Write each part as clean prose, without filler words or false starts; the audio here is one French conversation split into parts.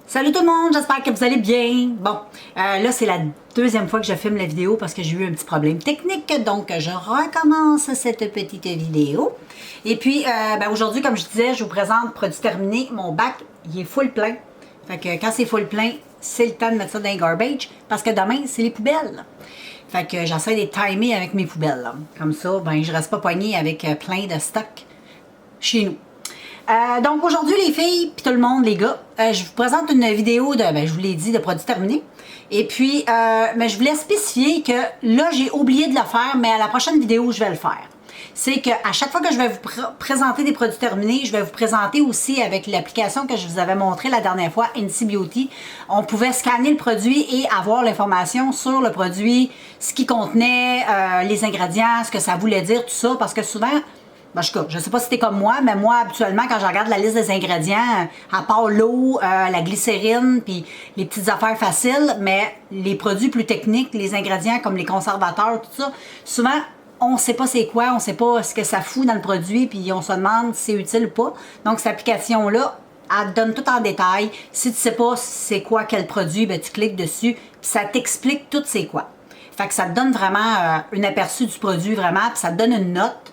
Salut tout le monde, j'espère que vous allez bien. Bon, là c'est la deuxième fois que je filme la vidéo parce que j'ai eu un petit problème technique, donc je recommence cette petite vidéo. Et puis aujourd'hui, comme je disais, je vous présente produit terminé. Mon bac, il est full plein. Fait que quand c'est full plein, c'est le temps de mettre ça dans les garbage parce que demain, c'est les poubelles. Fait que j'essaie d'être timé avec mes poubelles. Là. Comme ça, ben je reste pas poignée avec plein de stock chez nous. Donc aujourd'hui les filles puis tout le monde les gars, je vous présente une vidéo de, je vous l'ai dit, de produits terminés. Et puis je voulais spécifier que là j'ai oublié de le faire, mais à la prochaine vidéo je vais le faire. C'est qu'à chaque fois que je vais vous présenter des produits terminés, je vais vous présenter aussi avec l'application que je vous avais montré la dernière fois, NC Beauty. On pouvait scanner le produit et avoir l'information sur le produit, ce qu'il contenait, les ingrédients, ce que ça voulait dire, tout ça, parce que souvent, je ne sais pas si t'es comme moi, mais moi, habituellement, quand je regarde la liste des ingrédients, à part l'eau, la glycérine, puis les petites affaires faciles, mais les produits plus techniques, les ingrédients comme les conservateurs, tout ça, souvent, on ne sait pas c'est quoi, on ne sait pas ce que ça fout dans le produit, puis on se demande si c'est utile ou pas. Donc, cette application-là, elle te donne tout en détail. Si tu ne sais pas c'est quoi quel produit, tu cliques dessus, puis ça t'explique tout c'est quoi. Fait que ça te donne vraiment un aperçu du produit, vraiment, puis ça te donne une note.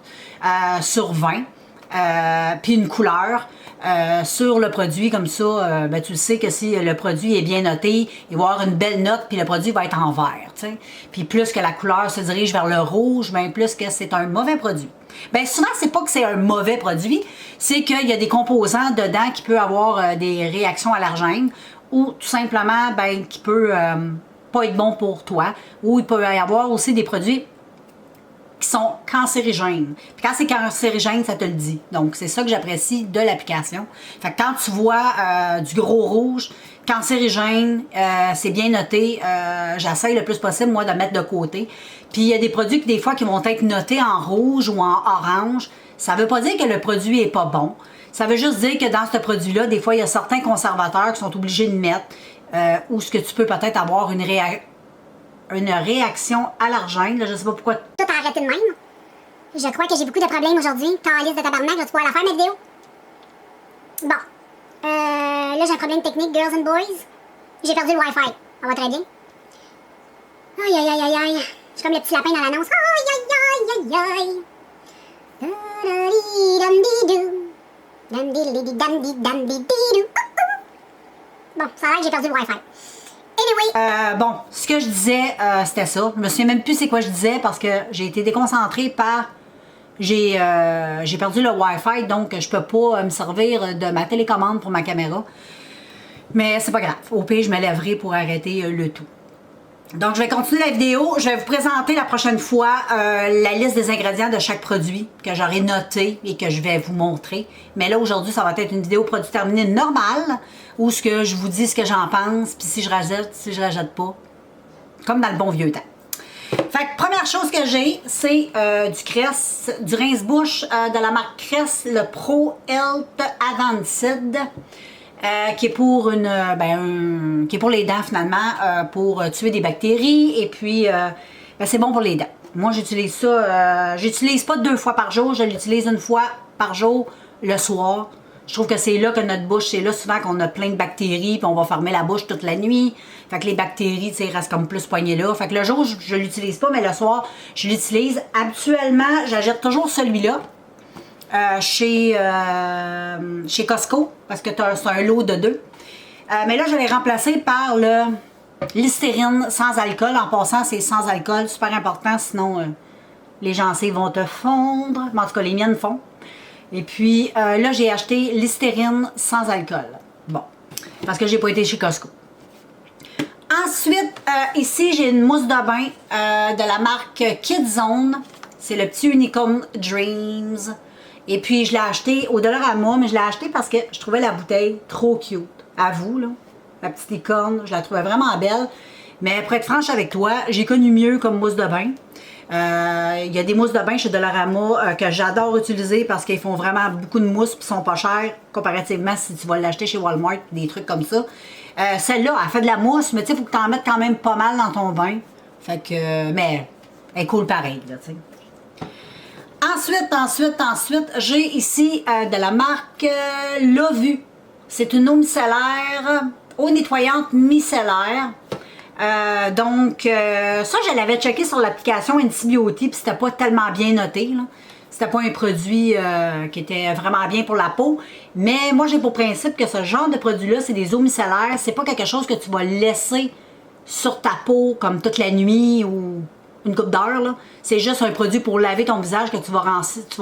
Sur 20, puis une couleur sur le produit, comme ça, tu sais que si le produit est bien noté, il va avoir une belle note, puis le produit va être en vert, t'sais. Puis plus que la couleur se dirige vers le rouge, plus que c'est un mauvais produit. Souvent, c'est pas que c'est un mauvais produit, c'est qu'il y a des composants dedans qui peuvent avoir des réactions allergènes, ou tout simplement, qui peut pas être bon pour toi, ou il peut y avoir aussi des produits qui sont cancérigènes. Puis quand c'est cancérigène, ça te le dit. Donc, c'est ça que j'apprécie de l'application. Fait que quand tu vois du gros rouge, cancérigène, c'est bien noté. J'essaye le plus possible, moi, de mettre de côté. Puis, il y a des produits qui, des fois, qui vont être notés en rouge ou en orange. Ça veut pas dire que le produit est pas bon. Ça veut juste dire que dans ce produit-là, des fois, il y a certains conservateurs qui sont obligés de mettre ou ce que tu peux peut-être avoir une réaction allergène. Là, je sais pas pourquoi. Tout a arrêté de même. Je crois que j'ai beaucoup de problèmes aujourd'hui. Calice de tabarnak, je vais pouvoir la faire, ma vidéo. Bon. Là, j'ai un problème technique, girls and boys. J'ai perdu le Wi-Fi. Ça va très bien. Aïe, aïe, aïe, aïe, aïe. Je suis comme le petit lapin dans l'annonce. Aïe, aïe, aïe, aïe, aïe. Bon, ça a l'air que j'ai perdu le Wi-Fi. Anyway. Ce que je disais, c'était ça. Je me souviens même plus c'est quoi je disais parce que j'ai été déconcentrée par... J'ai perdu le Wi-Fi, donc je peux pas me servir de ma télécommande pour ma caméra. Mais c'est pas grave. Au pire, je me lèverai pour arrêter le tout. Donc, je vais continuer la vidéo. Je vais vous présenter la prochaine fois la liste des ingrédients de chaque produit que j'aurai noté et que je vais vous montrer. Mais là, aujourd'hui, ça va être une vidéo produit terminé normale où ce que je vous dis ce que j'en pense, puis si je rajoute pas. Comme dans le bon vieux temps. Fait que première chose que j'ai, c'est du Crest, du rince-bouche de la marque Crest, le Pro Health Advanced. Qui est pour qui est pour les dents finalement, pour tuer des bactéries et puis c'est bon pour les dents. Moi j'utilise ça, j'utilise pas 2 fois par jour, je l'utilise 1 fois par jour le soir. Je trouve que c'est là que notre bouche, c'est là souvent qu'on a plein de bactéries puis on va fermer la bouche toute la nuit. Fait que les bactéries, tu sais, restent comme plus poignées là. Fait que le jour je l'utilise pas, mais le soir je l'utilise. Habituellement, j'achète toujours celui-là. Chez Costco, parce que c'est un lot de 2. Mais là, je l'ai remplacé par le Listerine sans alcool. En passant, c'est sans alcool, super important, sinon les gencives vont te fondre. En tout cas, les miennes font. Et puis, là, j'ai acheté Listerine sans alcool. Bon, parce que j'ai pas été chez Costco. Ensuite, ici, j'ai une mousse de bain de la marque Kidzone. C'est le petit Unicorn Dreams. Et puis, je l'ai acheté au Dollarama, mais je l'ai acheté parce que je trouvais la bouteille trop cute. À vous, là. La petite licorne, je la trouvais vraiment belle. Mais pour être franche avec toi, j'ai connu mieux comme mousse de bain. Il y a des mousses de bain chez Dollarama que j'adore utiliser parce qu'ils font vraiment beaucoup de mousse et sont pas chères comparativement si tu vas l'acheter chez Walmart, des trucs comme ça. Celle-là, elle fait de la mousse, mais tu sais, il faut que tu en mettes quand même pas mal dans ton bain. Fait que, mais elle est cool pareil, là, tu sais. Ensuite, j'ai ici de la marque L'Ovu. C'est une eau micellaire eau nettoyante micellaire. Donc, ça, je l'avais checké sur l'application NCBeauty, puis c'était pas tellement bien noté, là. C'était pas un produit qui était vraiment bien pour la peau. Mais moi, j'ai pour principe que ce genre de produit-là, c'est des eaux micellaires. C'est pas quelque chose que tu vas laisser sur ta peau comme toute la nuit ou une coupe d'heure, là. C'est juste un produit pour laver ton visage que tu vas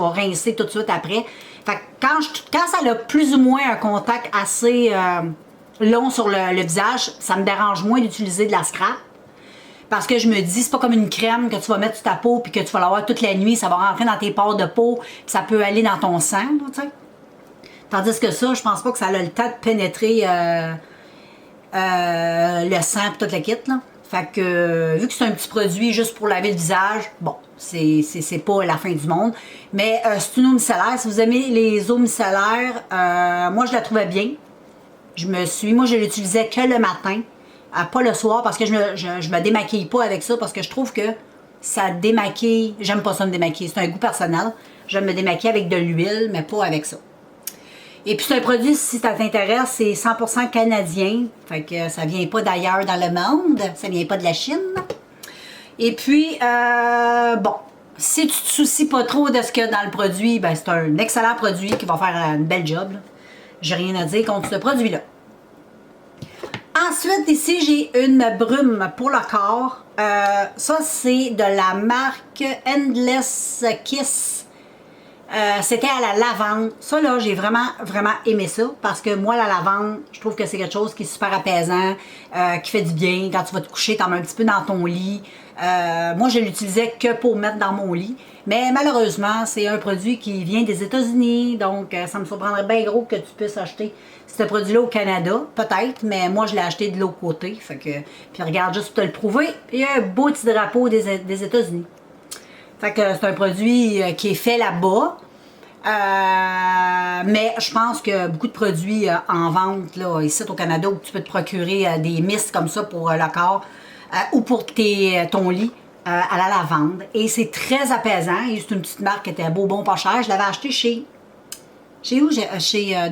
rincer tout de suite après. Fait que quand ça a plus ou moins un contact assez long sur le visage, ça me dérange moins d'utiliser de la scrap. Parce que je me dis, c'est pas comme une crème que tu vas mettre sur ta peau puis que tu vas l'avoir toute la nuit, ça va rentrer dans tes pores de peau, puis ça peut aller dans ton sang, tu sais. Tandis que ça, je pense pas que ça a le temps de pénétrer le sang et toute la kit, là. Fait que, vu que c'est un petit produit juste pour laver le visage, bon, c'est pas la fin du monde. Mais c'est une eau micellaire. Si vous aimez les eaux micellaires, moi, je la trouvais bien. Moi, je l'utilisais que le matin, pas le soir, parce que je me démaquille pas avec ça, parce que je trouve que ça démaquille. J'aime pas ça me démaquiller, c'est un goût personnel. J'aime me démaquiller avec de l'huile, mais pas avec ça. Et puis c'est un produit, si ça t'intéresse, c'est 100% canadien. Fait que ça vient pas d'ailleurs dans le monde. Ça vient pas de la Chine. Et puis, bon, si tu te soucies pas trop de ce qu'il y a dans le produit, ben c'est un excellent produit qui va faire une belle job. J'ai rien à dire contre ce produit-là. Ensuite, ici, j'ai une brume pour le corps. Ça, c'est de la marque Endless Kiss. C'était à la lavande. Ça, là, j'ai vraiment, vraiment aimé ça. Parce que moi, la lavande, je trouve que c'est quelque chose qui est super apaisant, qui fait du bien. Quand tu vas te coucher, t'en mets un petit peu dans ton lit. Moi, je l'utilisais que pour mettre dans mon lit. Mais malheureusement, c'est un produit qui vient des États-Unis. Donc, ça me surprendrait bien gros que tu puisses acheter ce produit-là au Canada. Peut-être, mais moi, je l'ai acheté de l'autre côté. Fait que, puis regarde, juste pour te le prouver, il y a un beau petit drapeau des États-Unis. Fait que c'est un produit qui est fait là-bas. Mais je pense que beaucoup de produits en vente là, ici au Canada où tu peux te procurer des mists comme ça pour le corps ou pour ton lit à la lavande. Et c'est très apaisant. Et c'est une petite marque qui était beau, bon, pas cher. Je l'avais acheté chez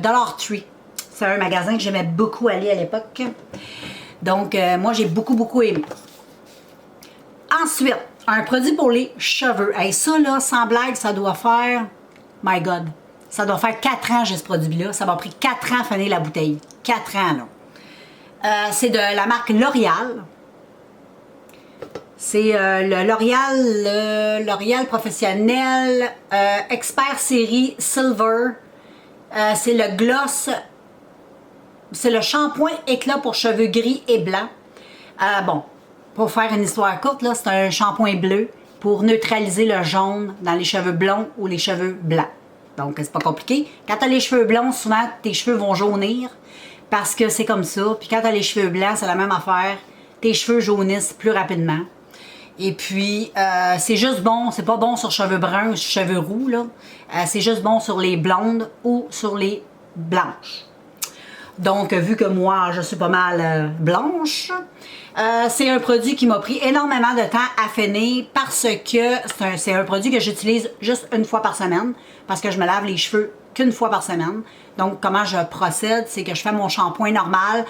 Dollar Tree. C'est un magasin que j'aimais beaucoup aller à l'époque. Donc, moi, j'ai beaucoup, beaucoup aimé. Ensuite, un produit pour les cheveux. Hey, ça, là, sans blague, ça doit faire... My God. Ça doit faire 4 ans, j'ai ce produit-là. Ça m'a pris 4 ans à finir la bouteille. 4 ans, là. C'est de la marque L'Oréal. C'est le L'Oréal professionnel Expert Série Silver. C'est le gloss. C'est le shampoing éclat pour cheveux gris et blancs. Bon, pour faire une histoire courte, là, c'est un shampoing bleu pour neutraliser le jaune dans les cheveux blonds ou les cheveux blancs. Donc, c'est pas compliqué. Quand tu as les cheveux blonds, souvent, tes cheveux vont jaunir parce que c'est comme ça. Puis quand tu as les cheveux blancs, c'est la même affaire. Tes cheveux jaunissent plus rapidement. Et puis, c'est juste bon. C'est pas bon sur cheveux bruns ou sur cheveux roux, là. C'est juste bon sur les blondes ou sur les blanches. Donc, vu que moi, je suis pas mal blanche, c'est un produit qui m'a pris énormément de temps à finir parce que c'est un produit que j'utilise juste une fois par semaine parce que je me lave les cheveux qu'une fois par semaine. Donc, comment je procède, c'est que je fais mon shampoing normal.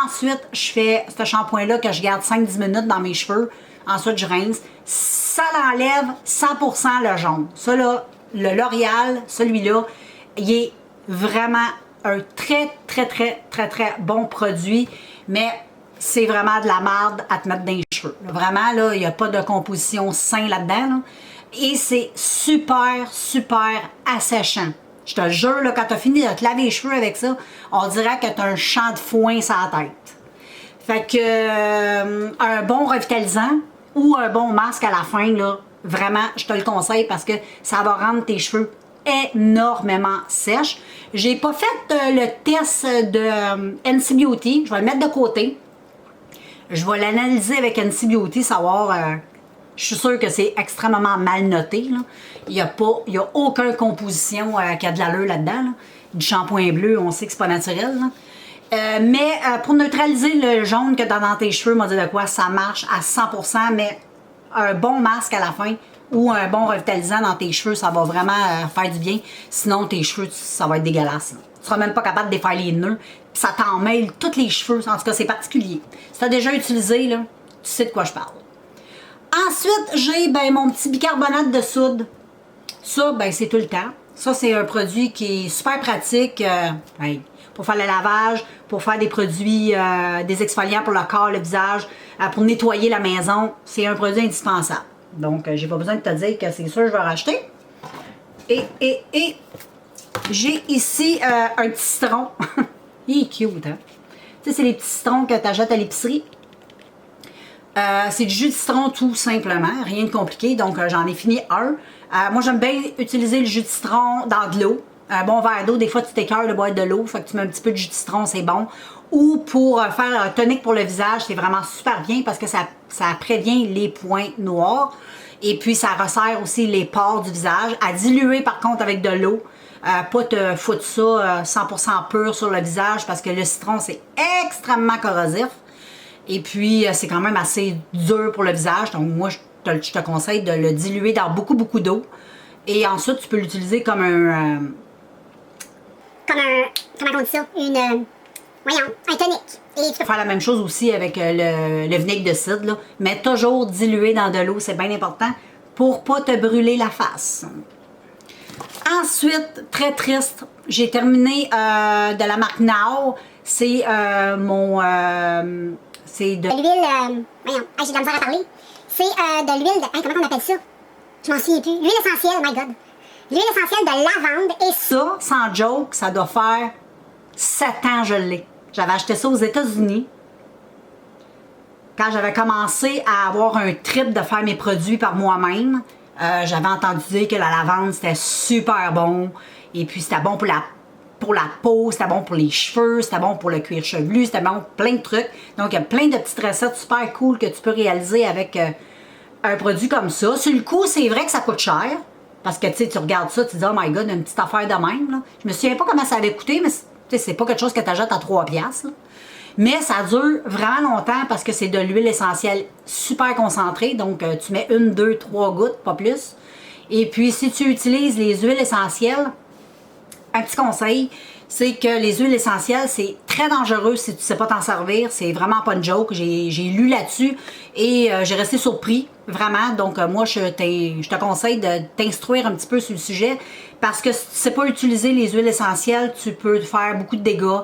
Ensuite, je fais ce shampoing-là que je garde 5-10 minutes dans mes cheveux. Ensuite, je rince. Ça l'enlève 100% le jaune. Ça, là, le L'Oréal, celui-là, il est vraiment un très, très, très, très, très bon produit, mais c'est vraiment de la merde à te mettre dans les cheveux. Vraiment, là, il n'y a pas de composition saine là-dedans. Là. Et c'est super, super asséchant. Je te jure, là, quand tu as fini de te laver les cheveux avec ça, on dirait que tu as un champ de foin sur la tête. Fait que un bon revitalisant ou un bon masque à la fin, là, vraiment, je te le conseille parce que ça va rendre tes cheveux énormément sèches. J'ai pas fait le test de NCBeauty. Je vais le mettre de côté. Je vais l'analyser avec NCBeauty, savoir... je suis sûre que c'est extrêmement mal noté. Là. Il n'y a aucune composition qui a de l'allure là-dedans. Là. Du shampoing bleu, on sait que c'est pas naturel. Là. Mais pour neutraliser le jaune que tu as dans tes cheveux, m'a dit de quoi, ça marche à 100%, mais un bon masque à la fin ou un bon revitalisant dans tes cheveux, ça va vraiment faire du bien. Sinon, tes cheveux, ça va être dégueulasse. Là. Tu seras même pas capable de défaire les nœuds. Puis ça t'emmêle tous les cheveux. En tout cas, c'est particulier. Si tu as déjà utilisé, là, tu sais de quoi je parle. Ensuite, j'ai mon petit bicarbonate de soude. Ça, c'est tout le temps. Ça, c'est un produit qui est super pratique pour faire le lavage, pour faire des produits, des exfoliants pour le corps, le visage, pour nettoyer la maison. C'est un produit indispensable. Donc, j'ai pas besoin de te dire que c'est sûr que je vais racheter. Et j'ai ici un petit citron. Il est cute, hein? Tu sais, c'est les petits citrons que tu achètes à l'épicerie. C'est du jus de citron tout simplement, rien de compliqué. Donc, j'en ai fini un. Moi, j'aime bien utiliser le jus de citron dans de l'eau. Un bon verre d'eau, des fois, tu t'écœures de boire de l'eau. Fait que tu mets un petit peu de jus de citron, c'est bon. Ou pour faire un tonique pour le visage, c'est vraiment super bien parce que ça prévient les points noirs. Et puis, ça resserre aussi les pores du visage. À diluer, par contre, avec de l'eau. Pas te foutre ça 100% pur sur le visage parce que le citron, c'est extrêmement corrosif. Et puis, c'est quand même assez dur pour le visage. Donc, moi, je te conseille de le diluer dans beaucoup, beaucoup d'eau. Et ensuite, tu peux l'utiliser comme un... Comment on dit ça? Un tonique. Et tu peux faire la même chose aussi avec le vinaigre de cidre, là. Mais toujours dilué dans de l'eau, c'est bien important pour pas te brûler la face. Ensuite, très triste, j'ai terminé de la marque Now. C'est c'est de l'huile... j'ai de la misère à parler. C'est de l'huile de... comment on appelle ça? Je m'en souviens plus. L'huile essentielle, my God. L'huile essentielle de lavande et... Ça, sans joke, ça doit faire 7 ans je l'ai. J'avais acheté ça aux États-Unis. Quand j'avais commencé à avoir un trip de faire mes produits par moi-même, j'avais entendu dire que la lavande, c'était super bon. Et puis, c'était bon pour la peau, c'était bon pour les cheveux, c'était bon pour le cuir chevelu, c'était bon pour plein de trucs. Donc, il y a plein de petites recettes super cool que tu peux réaliser avec un produit comme ça. Sur le coup, c'est vrai que ça coûte cher. Parce que, tu sais, tu regardes ça, tu te dis, oh my God, une petite affaire de même. Là. Je me souviens pas comment ça avait coûté, mais c'est pas quelque chose que tu achètes à 3$. Là. Mais ça dure vraiment longtemps parce que c'est de l'huile essentielle super concentrée. Donc, tu mets 1, 2, 3 gouttes, pas plus. Et puis, si tu utilises les huiles essentielles, un petit conseil, c'est que les huiles essentielles, c'est très dangereux si tu ne sais pas t'en servir. C'est vraiment pas une joke. J'ai lu là-dessus et j'ai resté surpris, vraiment. Donc, moi, je te conseille de t'instruire un petit peu sur le sujet parce que si tu ne sais pas utiliser les huiles essentielles, tu peux faire beaucoup de dégâts.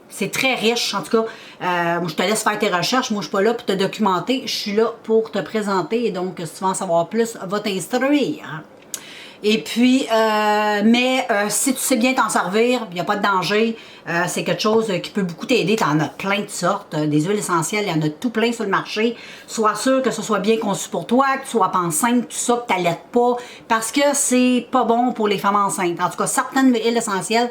C'est très riche, en tout cas. Moi, je te laisse faire tes recherches. Moi, je ne suis pas là pour te documenter. Je suis là pour te présenter. Et donc, si tu veux en savoir plus, va t'instruire. Et puis, si tu sais bien t'en servir, il n'y a pas de danger. C'est quelque chose qui peut beaucoup t'aider. Tu en as plein de sortes. Des huiles essentielles, il y en a tout plein sur le marché. Sois sûr que ce soit bien conçu pour toi, que tu sois pas enceinte, tout ça, que tu n'allaites pas. Parce que c'est pas bon pour les femmes enceintes. En tout cas, certaines huiles essentielles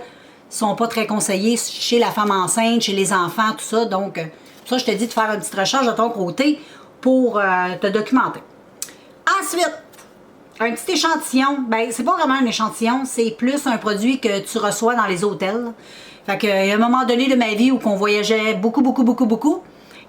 sont pas très conseillées chez la femme enceinte, chez les enfants, tout ça. Donc, ça, je te dis de faire une petite recherche de ton côté pour te documenter. Ensuite, un petit échantillon, c'est pas vraiment un échantillon, c'est plus un produit que tu reçois dans les hôtels. Fait qu'il y a un moment donné de ma vie où on voyageait beaucoup.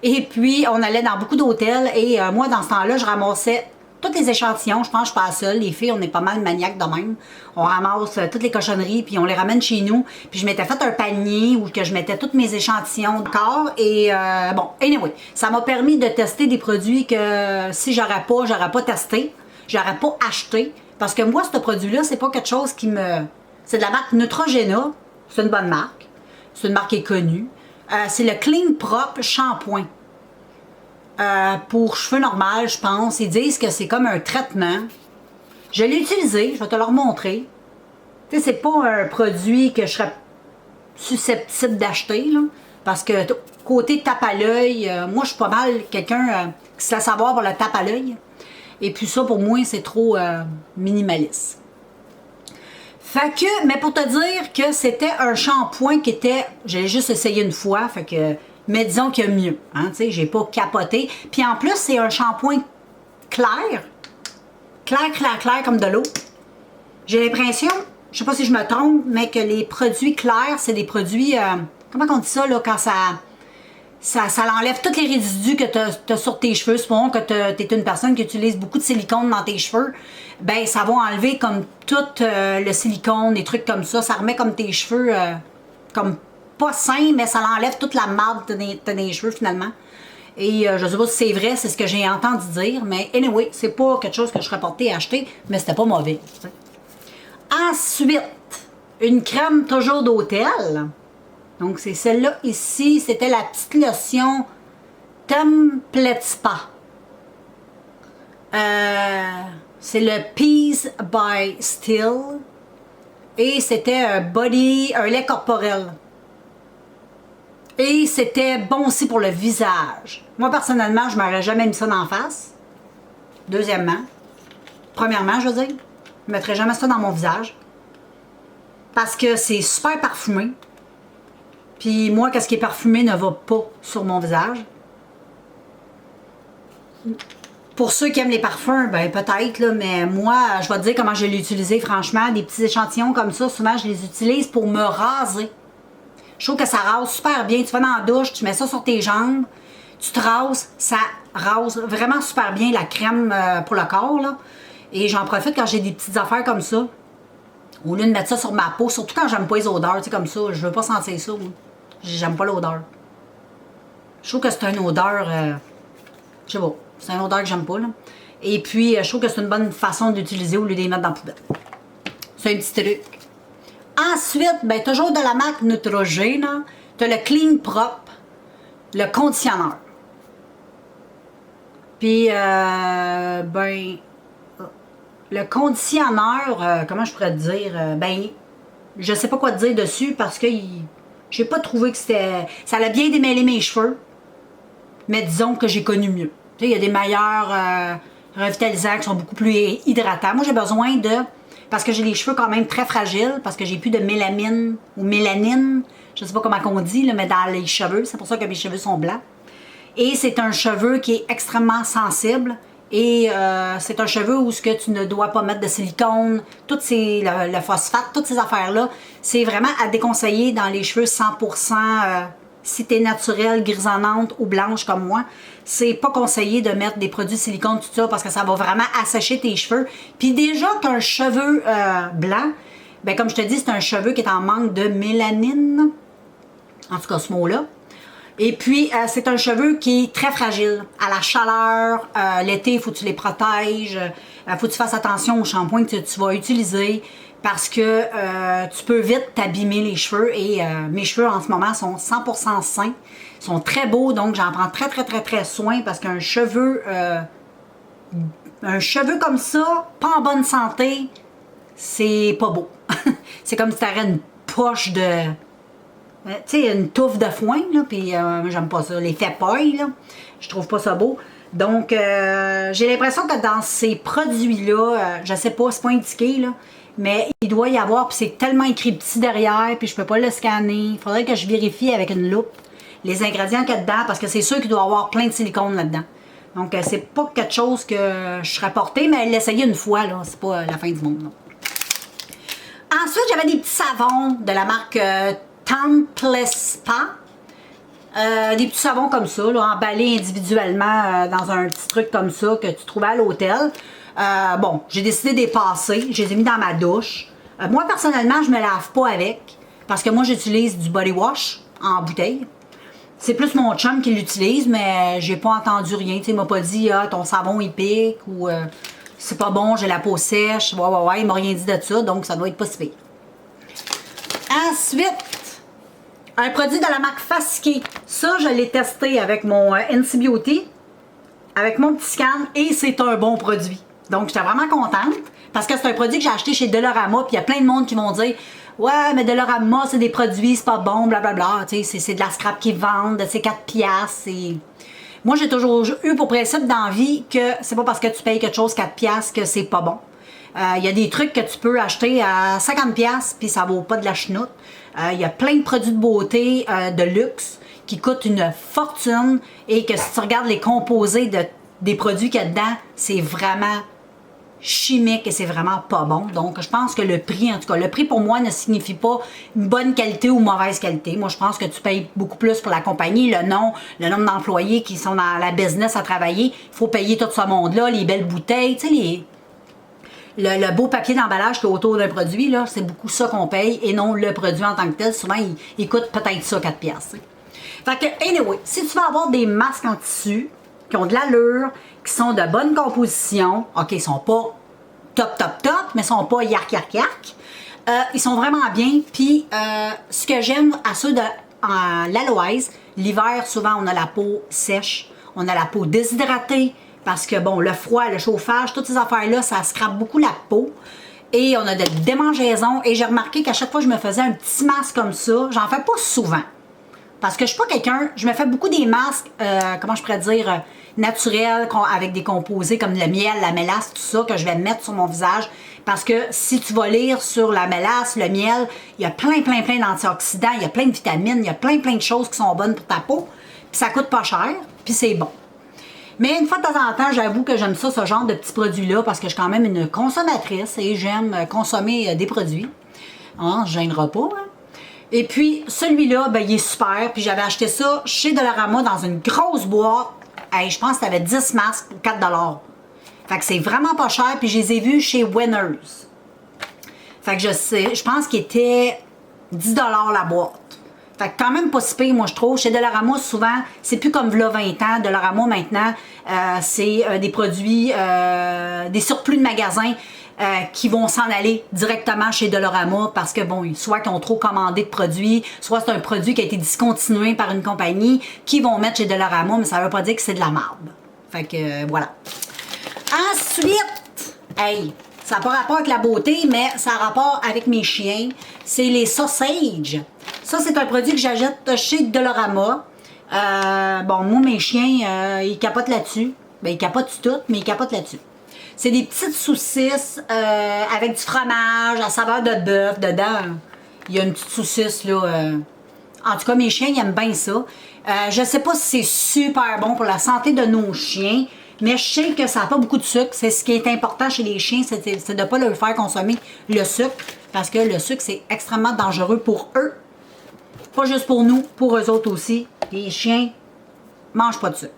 Et puis, on allait dans beaucoup d'hôtels et moi, dans ce temps-là, je ramassais tous les échantillons. Je pense que je suis pas la seule. Les filles, on est pas mal maniaques de même. On ramasse toutes les cochonneries puis on les ramène chez nous. Puis je m'étais fait un panier où que je mettais tous mes échantillons de corps. Et anyway, ça m'a permis de tester des produits que si j'aurais pas testé. J'aurais pas acheté. Parce que moi, ce produit-là, c'est pas quelque chose qui me... C'est de la marque Neutrogena. C'est une bonne marque. C'est une marque qui est connue. C'est le Clean Prop Shampoing. Pour cheveux normaux, je pense. Ils disent que c'est comme un traitement. Je l'ai utilisé. Je vais te le remontrer. Tu sais, c'est pas un produit que je serais susceptible d'acheter, là. Parce que côté tape à l'œil, moi, je suis pas mal quelqu'un qui sait savoir pour le tape à l'œil. Et puis ça, pour moi, c'est trop minimaliste. Fait que, mais pour te dire que c'était un shampoing qui était... J'ai juste essayé une fois, fait que... Mais disons qu'il y a mieux, hein, tu sais, j'ai pas capoté. Puis en plus, c'est un shampoing clair. Clair, comme de l'eau. J'ai l'impression, je sais pas si je me trompe, mais que les produits clairs, c'est des produits... comment on dit ça, là, quand ça... ça l'enlève tous les résidus que tu as sur tes cheveux. Supposons que tu es une personne qui utilise beaucoup de silicone dans tes cheveux. Ben, ça va enlever comme tout le silicone, des trucs comme ça. Ça remet comme tes cheveux comme pas sains, mais ça l'enlève toute la marde de tes cheveux finalement. Et je sais pas si c'est vrai, c'est ce que j'ai entendu dire, mais anyway, c'est pas quelque chose que je serais portée à acheter, mais c'était pas mauvais. T'sais. Ensuite, une crème toujours d'hôtel. Donc, c'est celle-là ici. C'était la petite lotion Template Spa. C'est le Peace by Still. Et c'était un lait corporel. Et c'était bon aussi pour le visage. Moi, personnellement, je ne m'aurais jamais mis ça dans la face. Deuxièmement. Premièrement, je veux dire. Je ne mettrais jamais ça dans mon visage. Parce que c'est super parfumé. Puis moi, qu'est-ce qui est parfumé ne va pas sur mon visage. Pour ceux qui aiment les parfums, ben peut-être, là, mais moi, je vais te dire comment je l'ai utilisé, franchement. Des petits échantillons comme ça, souvent, je les utilise pour me raser. Je trouve que ça rase super bien. Tu vas dans la douche, tu mets ça sur tes jambes, tu te rases, ça rase vraiment super bien la crème pour le corps, là. Et j'en profite quand j'ai des petites affaires comme ça. Au lieu de mettre ça sur ma peau, surtout quand j'aime pas les odeurs, tu sais, comme ça, je veux pas sentir ça, moi. J'aime pas l'odeur. Je trouve que c'est une odeur, je sais pas, c'est une odeur que j'aime pas, là. Et puis, je trouve que c'est une bonne façon d'utiliser au lieu de les mettre dans la poubelle. C'est un petit truc. Ensuite, ben, toujours de la marque Neutrogena, tu as le Clean Prop, le conditionneur. Puis, ben, le conditionneur, comment je pourrais te dire, ben, je sais pas quoi te dire dessus parce que j'ai pas trouvé que c'était... Ça a bien démêlé mes cheveux, mais disons que j'ai connu mieux. Tu sais, il y a des meilleurs revitalisants qui sont beaucoup plus hydratants. Moi, j'ai besoin de... Parce que j'ai les cheveux quand même très fragiles, parce que j'ai plus de mélamine ou mélanine, je sais pas comment on dit, là, mais dans les cheveux. C'est pour ça que mes cheveux sont blancs. Et c'est un cheveu qui est extrêmement sensible. Et c'est un cheveu où ce que tu ne dois pas mettre de silicone, le phosphate, toutes ces affaires-là, c'est vraiment à déconseiller dans les cheveux 100%, si tu es naturelle, grisonnante ou blanche comme moi. C'est pas conseillé de mettre des produits silicone, tout ça, parce que ça va vraiment assécher tes cheveux. Puis déjà qu'un cheveu blanc, ben comme je te dis, c'est un cheveu qui est en manque de mélanine. En tout cas, ce mot-là. Et puis, c'est un cheveu qui est très fragile. À la chaleur, l'été, il faut que tu les protèges. Il faut que tu fasses attention au shampoing que tu vas utiliser parce que tu peux vite t'abîmer les cheveux. Et mes cheveux, en ce moment, sont 100% sains. Ils sont très beaux, donc j'en prends très, très, très, très soin parce qu'un cheveu comme ça, pas en bonne santé, c'est pas beau. C'est comme si tu avais une poche de... Tu sais, une touffe de foin, là, puis j'aime pas ça. L'effet paille, là, je trouve pas ça beau. Donc, j'ai l'impression que dans ces produits-là, je sais pas, c'est pas indiqué, là, mais il doit y avoir, puis c'est tellement écrit petit derrière, puis je peux pas le scanner. Il faudrait que je vérifie avec une loupe les ingrédients qu'il y a dedans, parce que c'est sûr qu'il doit y avoir plein de silicone là-dedans. Donc, c'est pas quelque chose que je serais portée, mais l'essayer une fois, là, c'est pas la fin du monde, là. Ensuite, j'avais des petits savons de la marque... Template Spa. Des petits savons comme ça, là, emballés individuellement dans un petit truc comme ça que tu trouvais à l'hôtel. Bon, j'ai décidé de les passer. Je les ai mis dans ma douche. Moi, personnellement, je me lave pas avec. Parce que moi, j'utilise du body wash en bouteille. C'est plus mon chum qui l'utilise, mais j'ai pas entendu rien. Il m'a pas dit, ah, ton savon il pique ou c'est pas bon, j'ai la peau sèche. Ouais, il m'a rien dit de ça, donc ça doit être pas si pire. Ensuite, un produit de la marque Fasqué. Ça, je l'ai testé avec mon NC Beauty, avec mon petit scan, et c'est un bon produit. Donc, j'étais vraiment contente, parce que c'est un produit que j'ai acheté chez Dollarama, puis il y a plein de monde qui vont dire « Ouais, mais Dollarama, c'est des produits, c'est pas bon, blablabla. » Tu sais, c'est de la scrap qu'ils vendent, c'est 4 piastres. Moi, j'ai toujours eu pour principe dans la vie que c'est pas parce que tu payes quelque chose 4 piastres que c'est pas bon. Il y a des trucs que tu peux acheter à 50 piastres, puis ça vaut pas de la chenoute. Il y a plein de produits de beauté de luxe qui coûtent une fortune et que si tu regardes les composés des produits qu'il y a dedans, c'est vraiment chimique et c'est vraiment pas bon. Donc, je pense que le prix, en tout cas, le prix pour moi ne signifie pas une bonne qualité ou mauvaise qualité. Moi, je pense que tu payes beaucoup plus pour la compagnie, le nombre d'employés qui sont dans la business à travailler. Il faut payer tout ce monde-là, les belles bouteilles, tu sais, le beau papier d'emballage qui est autour d'un produit, là, c'est beaucoup ça qu'on paye et non le produit en tant que tel. Souvent, il coûte peut-être ça 4 piastres. Fait que, anyway, si tu veux avoir des masques en tissu qui ont de l'allure, qui sont de bonne composition, OK, ils sont pas top, mais ils sont pas yark. Ils sont vraiment bien. Puis, ce que j'aime à ceux de l'aloès, l'hiver, souvent, on a la peau sèche, on a la peau déshydratée, parce que, bon, le froid, le chauffage, toutes ces affaires-là, ça scrape beaucoup la peau. Et on a des démangeaisons. Et j'ai remarqué qu'à chaque fois que je me faisais un petit masque comme ça, j'en fais pas souvent. Parce que je suis pas quelqu'un, je me fais beaucoup des masques, comment je pourrais dire, naturels, avec des composés comme le miel, la mélasse, tout ça, que je vais mettre sur mon visage. Parce que si tu vas lire sur la mélasse, le miel, il y a plein d'antioxydants, il y a plein de vitamines, il y a plein de choses qui sont bonnes pour ta peau. Puis ça coûte pas cher, puis c'est bon. Mais une fois de temps en temps, j'avoue que j'aime ça, ce genre de petits produits-là, parce que je suis quand même une consommatrice et j'aime consommer des produits. On ne se gênera pas, hein? Et puis, celui-là, ben, il est super. Puis j'avais acheté ça chez Dollarama dans une grosse boîte. Hey, je pense que tu avais 10 masques pour 4 $. Fait que c'est vraiment pas cher. Puis je les ai vus chez Winners. Fait que je pense qu'il était 10 $ la boîte. Fait que quand même pas si pire, moi, je trouve. Chez Dollarama, souvent, c'est plus comme v'là 20 ans. Dollarama, maintenant, c'est des produits, des surplus de magasins qui vont s'en aller directement chez Dollarama parce que, bon, soit qu'ils ont trop commandé de produits, soit c'est un produit qui a été discontinué par une compagnie qui vont mettre chez Dollarama, mais ça veut pas dire que c'est de la marde. Fait que, voilà. Ensuite, hey, ça n'a pas rapport avec la beauté, mais ça a rapport avec mes chiens. C'est les sausages. Ça, c'est un produit que j'achète chez Dollarama. Bon, moi, mes chiens, ils capotent là-dessus. Ben, ils capotent tout, mais ils capotent là-dessus. C'est des petites saucisses avec du fromage à saveur de bœuf dedans. Il y a une petite saucisse, là. En tout cas, mes chiens, ils aiment bien ça. Je sais pas si c'est super bon pour la santé de nos chiens, mais je sais que ça n'a pas beaucoup de sucre. C'est ce qui est important chez les chiens, c'est de ne pas leur faire consommer le sucre, parce que le sucre, c'est extrêmement dangereux pour eux. Pas juste pour nous, pour eux autres aussi. Les chiens mangent pas de sucre.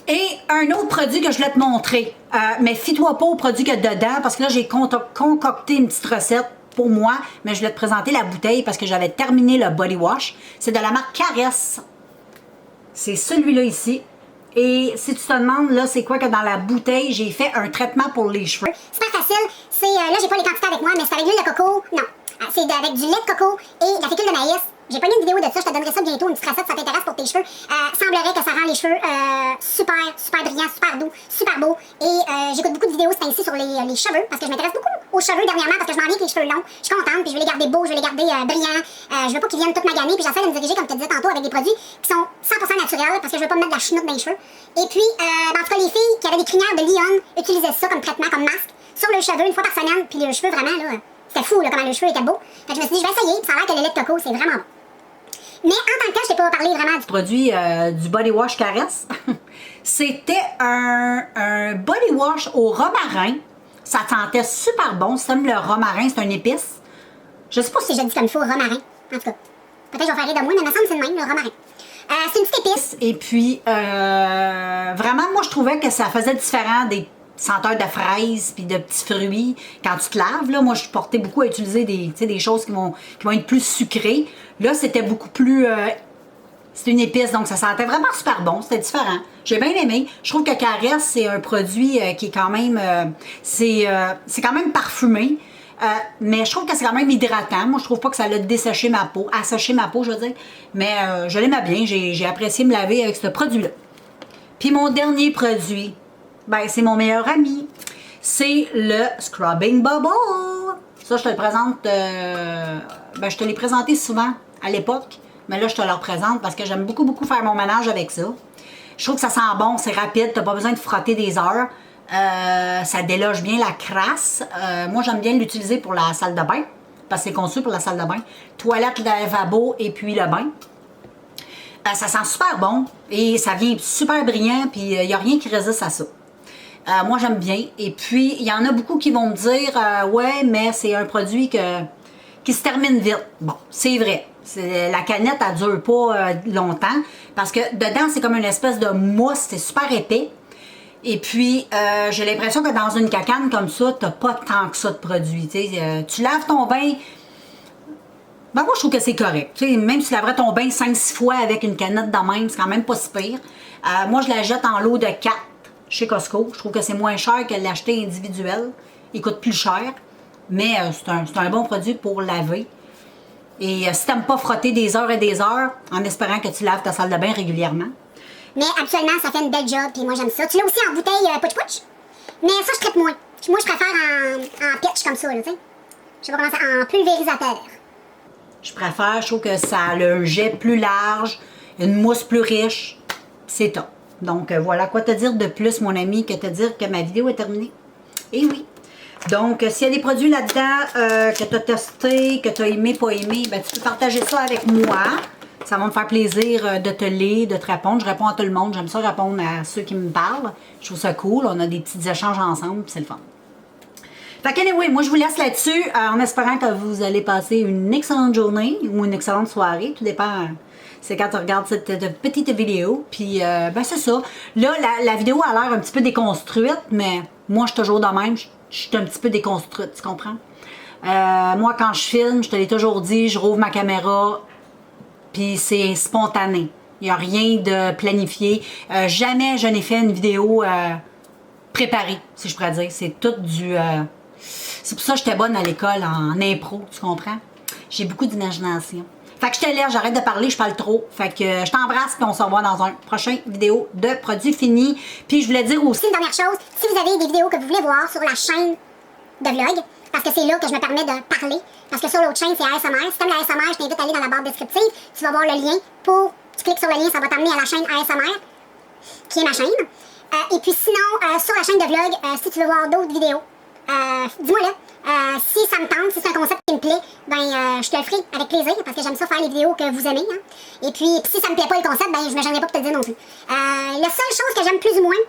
Et un autre produit que je voulais te montrer, mais fie-toi pas au produit qu'il y a dedans, parce que là, j'ai concocté une petite recette pour moi, mais je voulais te présenter la bouteille parce que j'avais terminé le body wash. C'est de la marque Caresse. C'est celui-là ici. Et si tu te demandes, là, c'est quoi que dans la bouteille, j'ai fait un traitement pour les cheveux. Super facile. C'est, là, j'ai pas les quantités avec moi, mais c'est avec l'huile de coco. Non. C'est avec du lait de coco et de la fécule de maïs. J'ai pas mis une vidéo de ça, je te donnerai ça bientôt, une petite recette, ça t'intéresse pour tes cheveux. Semblerait que ça rend les cheveux super brillants, super doux, super beaux. Et j'écoute beaucoup de vidéos c'est ainsi sur les cheveux, parce que je m'intéresse beaucoup aux cheveux dernièrement, parce que je m'en viens avec les cheveux longs. Je suis contente, puis je veux les garder beaux, je veux les garder brillants. Je veux pas qu'ils viennent tout maganer, puis j'essaie de me diriger, comme je te disais tantôt, avec des produits qui sont 100% naturels, parce que je veux pas me mettre de la chenoute dans les cheveux. Et puis, en tout cas, les filles qui avaient des crinières de Lyon utilisaient ça comme traitement, comme masque, sur leurs cheveux une fois par semaine, puis leurs cheveux vraiment, là, c'était fou, là, comment leurs cheveux étaient beaux. Fait que je me suis dit, je vais essayer, puis ça a l'air que le lait de coco, c'est vraiment bon. Mais en tant que tel, je t'ai pas parlé vraiment du produit du body wash Caresse. C'était un body wash au romarin. Ça sentait super bon. Si t'aimes le romarin, c'est une épice. Je sais pas si je dis comme il faut, romarin. En tout cas, peut-être que je vais faire rire de moi, mais il me semble que c'est le même, le romarin. C'est une petite épice. Et puis, vraiment, moi, je trouvais que ça faisait différent des senteurs de fraises puis de petits fruits. Quand tu te laves, là, moi, je portais beaucoup à utiliser des choses qui vont être plus sucrées. Là, c'était beaucoup plus... c'est une épice, donc ça sentait vraiment super bon. C'était différent. J'ai bien aimé. Je trouve que Caresse, c'est un produit qui est quand même... c'est quand même parfumé. Mais je trouve que c'est quand même hydratant. Moi, je trouve pas que ça a desséché ma peau. Asséché ma peau, je veux dire. Mais je l'aimais bien. J'ai apprécié me laver avec ce produit-là. Puis mon dernier produit, ben, c'est mon meilleur ami. C'est le Scrubbing Bubble. Ça, je te le présente... ben, je te l'ai présenté souvent à l'époque. Mais là, je te le représente parce que j'aime beaucoup faire mon ménage avec ça. Je trouve que ça sent bon, c'est rapide. T'as pas besoin de frotter des heures. Ça déloge bien la crasse. Moi, j'aime bien l'utiliser pour la salle de bain. Parce que c'est conçu pour la salle de bain. Toilette, lavabo et puis le bain. Ça sent super bon. Et ça vient super brillant. Puis il n'y a rien qui résiste à ça. Moi, j'aime bien. Et puis, il y en a beaucoup qui vont me dire ouais, mais c'est un produit qui se termine vite. Bon, c'est vrai. La canette, elle dure pas longtemps parce que dedans, c'est comme une espèce de mousse. C'est super épais. Et puis, j'ai l'impression que dans une cacane comme ça, t'as pas tant que ça de produit. Tu laves ton bain. Ben moi, je trouve que c'est correct. T'sais, même si tu laverais ton bain 5-6 fois avec une canette de même, c'est quand même pas si pire. Moi, je la jette en lot de 4 chez Costco. Je trouve que c'est moins cher que l'acheter individuel. Il coûte plus cher. Mais c'est un bon produit pour laver. Et si t'aimes pas frotter des heures et des heures, en espérant que tu laves ta salle de bain régulièrement. Mais habituellement, ça fait une belle job, puis moi j'aime ça. Tu l'as aussi en bouteille pouch-pouch, mais ça, je traite moins. Moi, je préfère en pitch comme ça, là, tu sais. Je sais pas comment ça, en pulvérisateur. Je préfère, je trouve que ça a un jet plus large, une mousse plus riche. C'est top. Donc, voilà, quoi te dire de plus, mon ami, que te dire que ma vidéo est terminée? Et oui. Donc, s'il y a des produits là-dedans que tu as testé, que tu as aimé, pas aimé, ben, tu peux partager ça avec moi. Ça va me faire plaisir de te lire, de te répondre. Je réponds à tout le monde. J'aime ça répondre à ceux qui me parlent. Je trouve ça cool. On a des petits échanges ensemble, c'est le fun. Fait que anyway, moi je vous laisse là-dessus en espérant que vous allez passer une excellente journée ou une excellente soirée. Tout dépend. C'est quand tu regardes cette petite vidéo. Puis, ben c'est ça. Là, la vidéo a l'air un petit peu déconstruite, mais moi, je suis toujours de même. Je suis un petit peu déconstruite, tu comprends? Moi, quand je filme, je te l'ai toujours dit, je rouvre ma caméra, puis c'est spontané. Il n'y a rien de planifié. Jamais je n'ai fait une vidéo préparée, si je pourrais dire. C'est tout du... C'est pour ça que j'étais bonne à l'école en impro, tu comprends? J'ai beaucoup d'imagination. Fait que je te laisse, j'arrête de parler, je parle trop. Fait que je t'embrasse, puis on se revoit dans un prochain vidéo de produits finis. Puis je voulais dire aussi une dernière chose, si vous avez des vidéos que vous voulez voir sur la chaîne de vlog, parce que c'est là que je me permets de parler, parce que sur l'autre chaîne, c'est ASMR. Si t'aimes la ASMR, je t'invite à aller dans la barre descriptive. Tu vas voir le lien tu cliques sur le lien, ça va t'amener à la chaîne ASMR, qui est ma chaîne. Et puis sinon, sur la chaîne de vlog, si tu veux voir d'autres vidéos, dis-moi là. Si ça me tente, si c'est un concept qui me plaît, ben je te le ferai avec plaisir parce que j'aime ça faire les vidéos que vous aimez. Hein. Et puis si ça me plaît pas le concept, ben je me gênerai pas pour te le dire non plus. La seule chose que j'aime plus ou moins,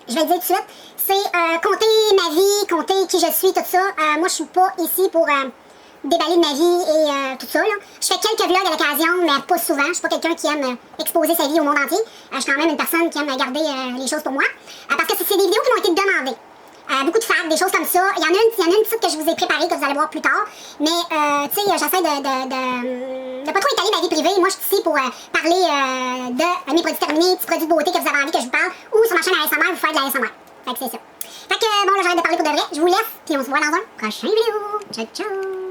je vais le dire tout de suite, c'est compter ma vie, compter qui je suis, tout ça. Moi je suis pas ici pour déballer de ma vie et tout ça. Là. Je fais quelques vlogs à l'occasion, mais pas souvent. Je suis pas quelqu'un qui aime exposer sa vie au monde entier. Je suis quand même une personne qui aime garder les choses pour moi. Parce que c'est des vidéos qui m'ont été demandées. Beaucoup de facts, des choses comme ça. Il y en a une petite que je vous ai préparée, que vous allez voir plus tard. Mais, tu sais, j'essaie de pas trop étaler ma vie privée. Moi, je suis ici pour parler de mes produits terminés, petits produits de beauté que vous avez envie que je vous parle. Ou sur ma chaîne ASMR, vous faire de la ASMR. Fait que c'est ça. Fait que, bon, là, j'arrête de parler pour de vrai. Je vous laisse, puis on se voit dans un prochain vidéo. Ciao, ciao!